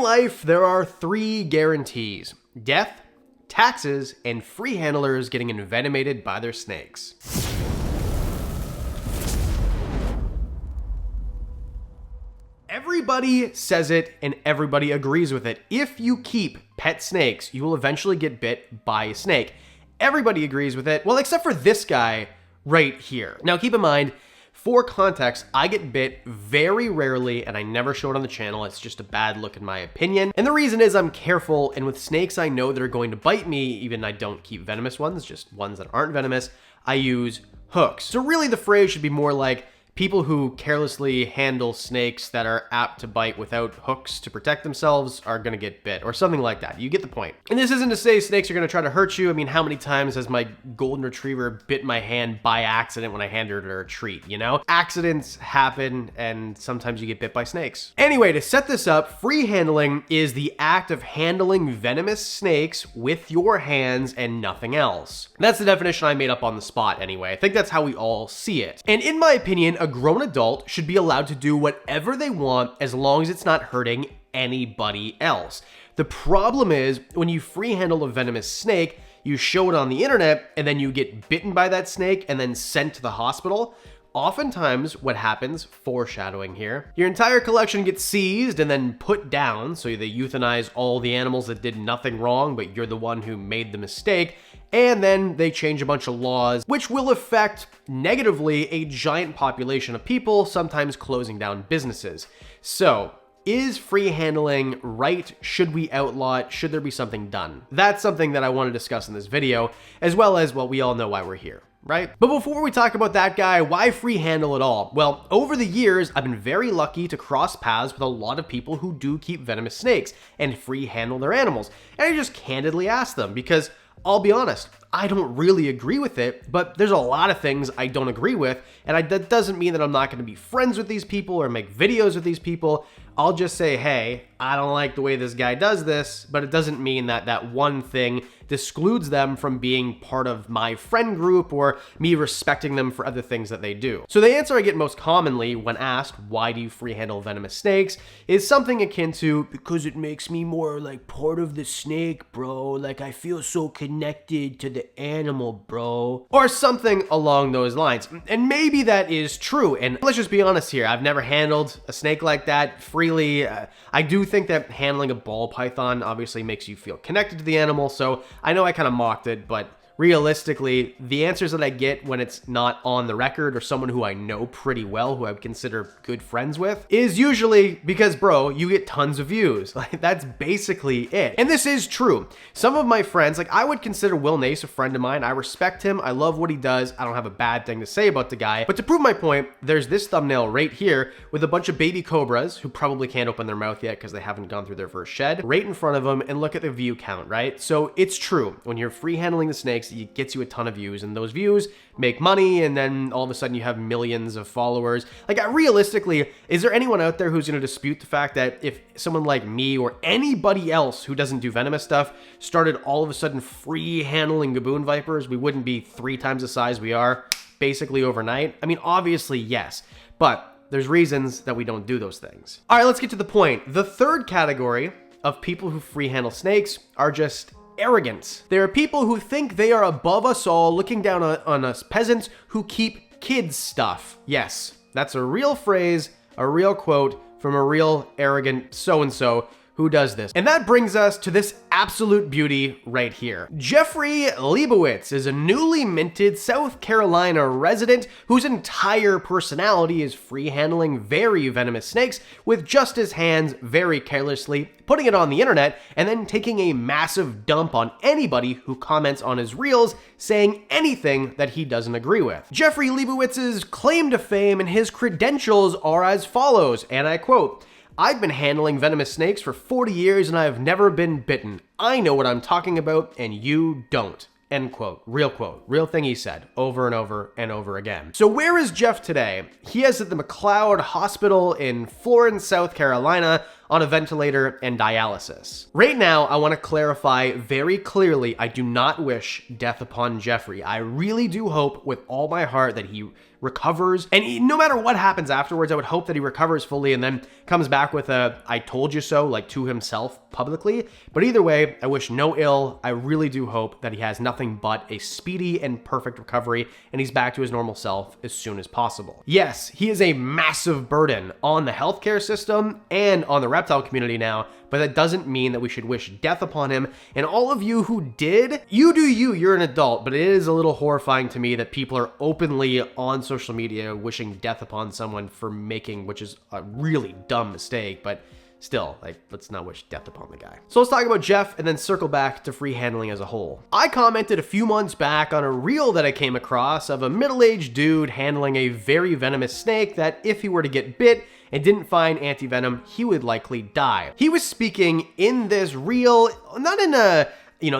life, there are 3 guarantees: death, taxes, and free handlers getting envenomated by their snakes. Everybody says it and everybody agrees with it. If you keep pet snakes, you will eventually get bit by a snake. Everybody agrees with it, well, except for this guy right here. Now, keep in mind, for context, I get bit very rarely and I never show it on the channel. It's just a bad look in my opinion. And the reason is I'm careful, and with snakes I know they're going to bite me, even I don't keep venomous ones, just ones that aren't venomous, I use hooks. So really the phrase should be more like, people who carelessly handle snakes that are apt to bite without hooks to protect themselves are gonna get bit, or something like that. You get the point. And this isn't to say snakes are gonna try to hurt you. I mean, how many times has my golden retriever bit my hand by accident when I handed her a treat, you know? Accidents happen, and sometimes you get bit by snakes. Anyway, to set this up, free handling is the act of handling venomous snakes with your hands and nothing else. That's the definition I made up on the spot anyway. I think that's how we all see it. And in my opinion, a grown adult should be allowed to do whatever they want as long as it's not hurting anybody else. The problem is when you free handle a venomous snake, you show it on the internet and then you get bitten by that snake and then sent to the hospital. Oftentimes what happens, foreshadowing here, your entire collection gets seized and then put down, so they euthanize all the animals that did nothing wrong, but you're the one who made the mistake, and then they change a bunch of laws, which will affect negatively a giant population of people, sometimes closing down businesses. So, is free handling right? Should we outlaw it? Should there be something done? That's something that I want to discuss in this video, as well as, well, we all know why we're here, right? But before we talk about that guy, why free handle at all? Well, over the years, I've been very lucky to cross paths with a lot of people who do keep venomous snakes and free handle their animals. And I just candidly ask them, because I'll be honest, I don't really agree with it, but there's a lot of things I don't agree with, and that doesn't mean that I'm not going to be friends with these people or make videos with these people. I'll just say, hey, I don't like the way this guy does this, but it doesn't mean that that one thing excludes them from being part of my friend group or me respecting them for other things that they do. So the answer I get most commonly when asked, why do you free handle venomous snakes, is something akin to, because it makes me more like part of the snake, bro. Like I feel so connected to the animal, bro. Or something along those lines. And maybe that is true. And let's just be honest here. I've never handled a snake like that freely. I do think that handling a ball python obviously makes you feel connected to the animal. So I know I kind of mocked it, but realistically, the answers that I get when it's not on the record or someone who I know pretty well, who I would consider good friends with, is usually because, bro, you get tons of views. Like, that's basically it. And this is true. Some of my friends, like I would consider Will Nace a friend of mine. I respect him. I love what he does. I don't have a bad thing to say about the guy. But to prove my point, there's this thumbnail right here with a bunch of baby cobras who probably can't open their mouth yet because they haven't gone through their first shed, right in front of them, and look at the view count, right? So it's true. When you're free handling the snakes, it gets you a ton of views, and those views make money, and then all of a sudden you have millions of followers. Like, realistically, is there anyone out there who's going to dispute the fact that if someone like me or anybody else who doesn't do venomous stuff started all of a sudden free handling gaboon vipers, we wouldn't be 3 times the size we are basically overnight? I mean, obviously, yes, but there's reasons that we don't do those things. All right, let's get to the point. The third category of people who free handle snakes are just arrogance. There are people who think they are above us all, looking down on us peasants who keep kids stuff. Yes, that's a real phrase, a real quote from a real arrogant so-and-so who does this. And that brings us to this absolute beauty right here. Jeffrey Leibowitz is a newly minted South Carolina resident whose entire personality is free handling very venomous snakes with just his hands very carelessly, putting it on the internet, and then taking a massive dump on anybody who comments on his reels saying anything that he doesn't agree with. Jeffrey Leibowitz's claim to fame and his credentials are as follows, and I quote, "I've been handling venomous snakes for 40 years and I have never been bitten. I know what I'm talking about and you don't." End quote. Real thing he said over and over and over again. So where is Jeff today? He is at the McLeod Hospital in Florence, South Carolina on a ventilator and dialysis. Right now, I want to clarify very clearly, I do not wish death upon Jeffrey. I really do hope with all my heart that he recovers. And no matter what happens afterwards, I would hope that he recovers fully and then comes back with a "I told you so," like to himself publicly. But either way, I wish no ill. I really do hope that he has nothing but a speedy and perfect recovery and he's back to his normal self as soon as possible. Yes, he is a massive burden on the healthcare system and on the reptile community now, but that doesn't mean that we should wish death upon him. And all of you who did, you do you, you're an adult, but it is a little horrifying to me that people are openly on social media wishing death upon someone for making, which is a really dumb mistake, but still, like, let's not wish death upon the guy. So let's talk about Jeff and then circle back to free handling as a whole. I commented a few months back on a reel that I came across of a middle-aged dude handling a very venomous snake that if he were to get bit and didn't find anti-venom, he would likely die. He was speaking in this reel, not in a,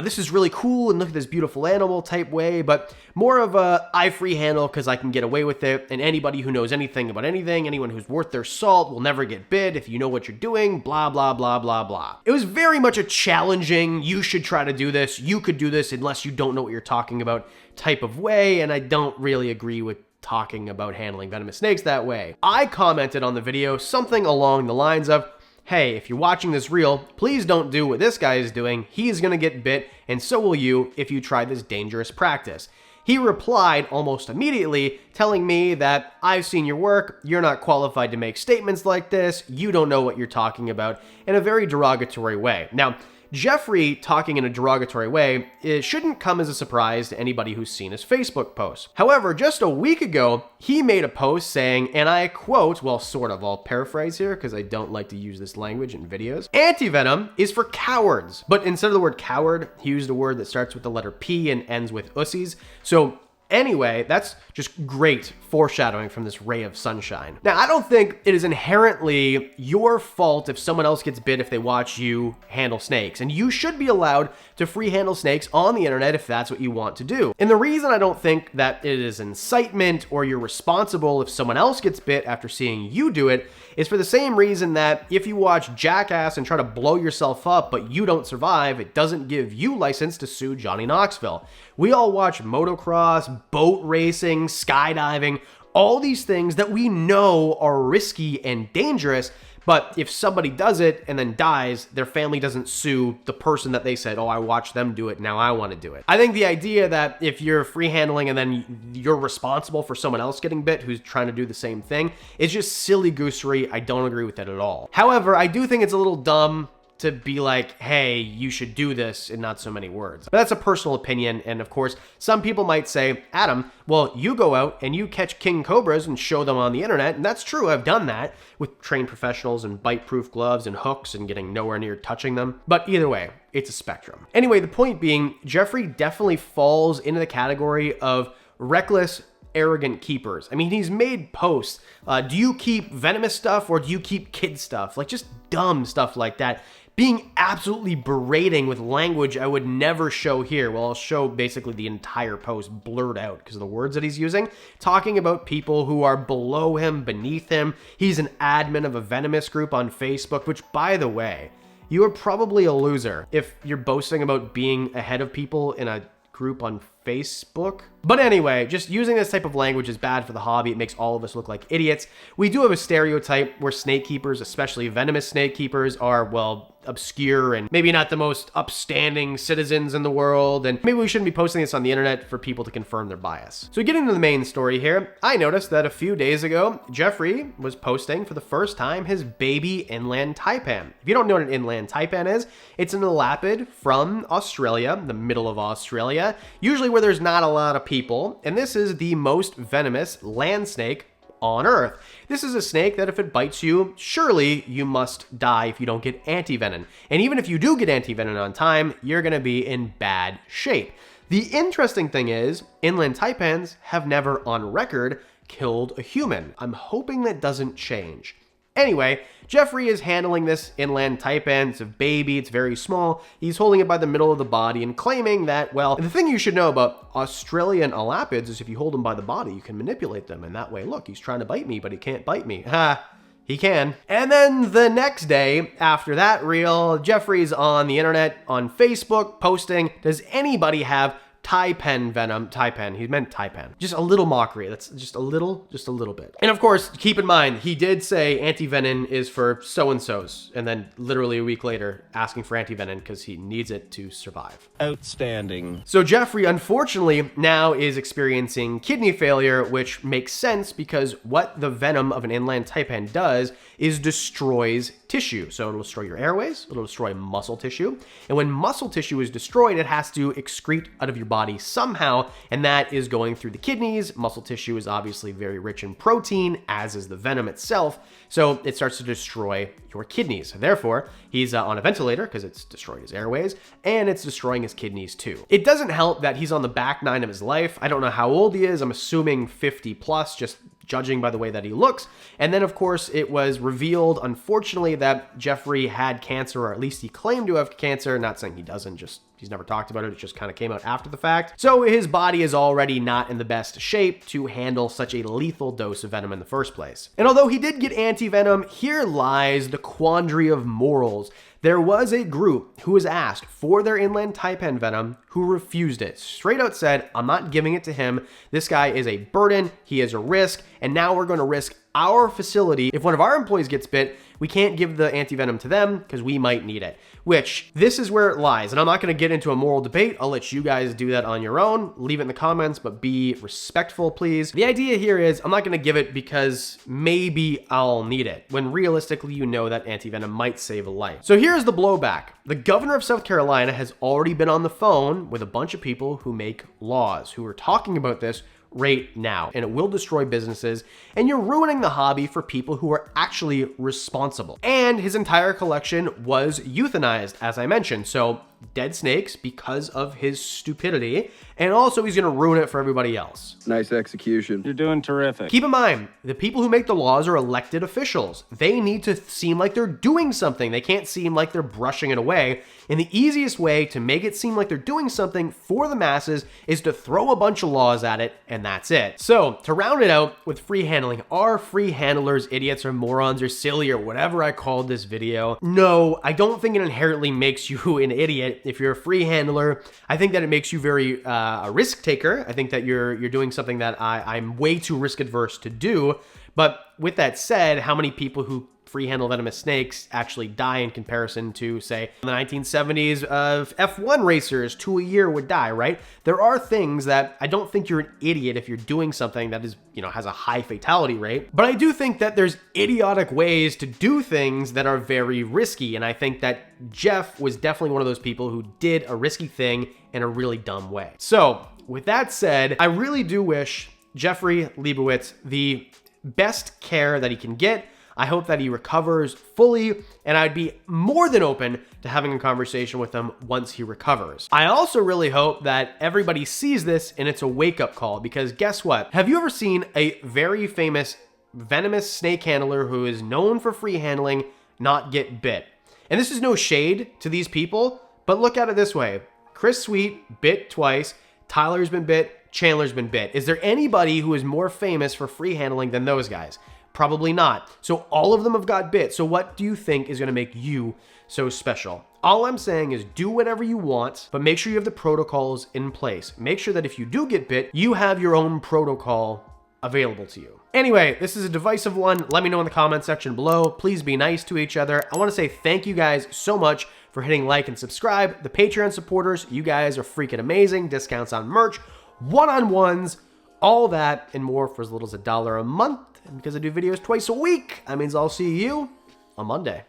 this is really cool and look at this beautiful animal type way, but more of a I free handle because I can get away with it, and anybody who knows anything about anything, anyone who's worth their salt will never get bit if you know what you're doing, blah, blah, blah, blah, blah. It was very much a challenging, you should try to do this, you could do this unless you don't know what you're talking about type of way, and I don't really agree with talking about handling venomous snakes that way. I commented on the video something along the lines of, hey, if you're watching this reel, please don't do what this guy is doing. He's gonna get bit, and so will you if you try this dangerous practice. He replied almost immediately, telling me that I've seen your work, you're not qualified to make statements like this, you don't know what you're talking about, in a very derogatory way. Now, Jeffrey talking in a derogatory way, it shouldn't come as a surprise to anybody who's seen his Facebook post. However, just a week ago, he made a post saying, and I quote, well, sort of, I'll paraphrase here because I don't like to use this language in videos. Anti-venom is for cowards, but instead of the word coward, he used a word that starts with the letter P and ends with ussies. So anyway, that's just great foreshadowing from this ray of sunshine. Now, I don't think it is inherently your fault if someone else gets bit if they watch you handle snakes, and you should be allowed to free handle snakes on the internet if that's what you want to do. And the reason I don't think that it is incitement or you're responsible if someone else gets bit after seeing you do it is for the same reason that if you watch Jackass and try to blow yourself up but you don't survive, it doesn't give you license to sue Johnny Knoxville. We all watch motocross, boat racing, skydiving, all these things that we know are risky and dangerous, but if somebody does it and then dies, their family doesn't sue the person that they said, oh, I watched them do it, now I want to do it. I think the idea that if you're free handling and then you're responsible for someone else getting bit who's trying to do the same thing is just silly goosery. I don't agree with that at all. However, I do think it's a little dumb to be like, hey, you should do this in not so many words. But that's a personal opinion, and of course, some people might say, Adam, well, you go out and you catch king cobras and show them on the internet, and that's true, I've done that with trained professionals and bite-proof gloves and hooks and getting nowhere near touching them. But either way, it's a spectrum. Anyway, the point being, Jeffrey definitely falls into the category of reckless, arrogant keepers. I mean, he's made posts. Do you keep venomous stuff or do you keep kid stuff? Like just dumb stuff like that. Being absolutely berating with language I would never show here. Well, I'll show basically the entire post blurred out because of the words that he's using. Talking about people who are below him, beneath him. He's an admin of a venomous group on Facebook, which, by the way, you are probably a loser if you're boasting about being ahead of people in a group on Facebook. But anyway, just using this type of language is bad for the hobby. It makes all of us look like idiots. We do have a stereotype where snake keepers, especially venomous snake keepers, are, well, obscure and maybe not the most upstanding citizens in the world, and maybe we shouldn't be posting this on the internet for people to confirm their bias. So getting to the main story here, I noticed that a few days ago, Jeffrey was posting for the first time his baby Inland Taipan. If you don't know what an Inland Taipan is, it's an elapid from Australia, the middle of Australia, usually where there's not a lot of people, and this is the most venomous land snake on Earth. This is a snake that if it bites you, surely you must die if you don't get anti-venom. And even if you do get anti-venom on time, you're gonna be in bad shape. The interesting thing is, Inland Taipans have never on record killed a human. I'm hoping that doesn't change. Anyway, Jeffrey is handling this Inland Taipan. It's a baby, it's very small. He's holding it by the middle of the body and claiming that, well, the thing you should know about Australian elapids is if you hold them by the body, you can manipulate them. And that way, look, he's trying to bite me, but he can't bite me. Ha, he can. And then the next day, after that reel, Jeffrey's on the internet, on Facebook, posting, does anybody have Taipan Venom. Taipan, he meant Taipan. Just a little mockery. That's just a little bit. And of course, keep in mind, he did say anti-venom is for so-and-sos, and then literally a week later asking for anti-venom because he needs it to survive. Outstanding. So Jeffrey, unfortunately, now is experiencing kidney failure, which makes sense because what the venom of an Inland Taipan does is destroys tissue. So it'll destroy your airways, it'll destroy muscle tissue. And when muscle tissue is destroyed, it has to excrete out of your body somehow, and that is going through the kidneys. Muscle tissue is obviously very rich in protein, as is the venom itself. So it starts to destroy your kidneys. Therefore, he's on a ventilator because it's destroyed his airways, and it's destroying his kidneys too. It doesn't help that he's on the back nine of his life. I don't know how old he is. I'm assuming 50 plus, just judging by the way that he looks. And then, of course, it was revealed, unfortunately, that Jeffrey had cancer, or at least he claimed to have cancer. Not saying he doesn't, just he's never talked about it. It just kind of came out after the fact. So his body is already not in the best shape to handle such a lethal dose of venom in the first place. And although he did get anti-venom, here lies the quandary of morals. There was a group who was asked for their Inland Taipan venom who refused it. Straight out said, I'm not giving it to him. This guy is a burden. He is a risk. And now we're going to risk our facility. If one of our employees gets bit, we can't give the anti-venom to them because we might need it. Which, this is where it lies. And I'm not going to get into a moral debate. I'll let you guys do that on your own. Leave it in the comments, but be respectful, please. The idea here is I'm not going to give it because maybe I'll need it, when realistically you know that anti-venom might save a life. So here's the blowback. The governor of South Carolina has already been on the phone with a bunch of people who make laws, who are talking about this right now, and it will destroy businesses, and you're ruining the hobby for people who are actually responsible. And his entire collection was euthanized, as I mentioned, so dead snakes because of his stupidity, and also he's gonna ruin it for everybody else. Nice execution. You're doing terrific. Keep in mind, the people who make the laws are elected officials. They need to seem like they're doing something. They can't seem like they're brushing it away. And the easiest way to make it seem like they're doing something for the masses is to throw a bunch of laws at it, and that's it. So, to round it out with free handling, are free handlers idiots or morons or silly or whatever I called this video? No, I don't think it inherently makes you an idiot if you're a free handler. I think that it makes you very a risk taker. I think that you're doing something that I'm way too risk adverse to do. But with that said, how many people who free handle venomous snakes actually die in comparison to, say, in the 1970s of F1 racers, 2 a year would die, right? There are things that I don't think you're an idiot if you're doing something that is, has a high fatality rate. But I do think that there's idiotic ways to do things that are very risky. And I think that Jeff was definitely one of those people who did a risky thing in a really dumb way. So with that said, I really do wish Jeffrey Leibowitz the best care that he can get. I hope that he recovers fully, and I'd be more than open to having a conversation with him once he recovers. I also really hope that everybody sees this and it's a wake-up call, because guess what? Have you ever seen a very famous venomous snake handler who is known for free handling not get bit? And this is no shade to these people, but look at it this way. Chris Sweet bit twice, Tyler's been bit, Chandler's been bit. Is there anybody who is more famous for free handling than those guys? Probably not. So all of them have got bit. So what do you think is going to make you so special? All I'm saying is do whatever you want, but make sure you have the protocols in place. Make sure that if you do get bit, you have your own protocol available to you. Anyway, this is a divisive one. Let me know in the comment section below. Please be nice to each other. I want to say thank you guys so much for hitting like and subscribe. The Patreon supporters, you guys are freaking amazing. Discounts on merch, one-on-ones, all that and more for as little as $1 a month. And because I do videos twice a week, that means I'll see you on Monday.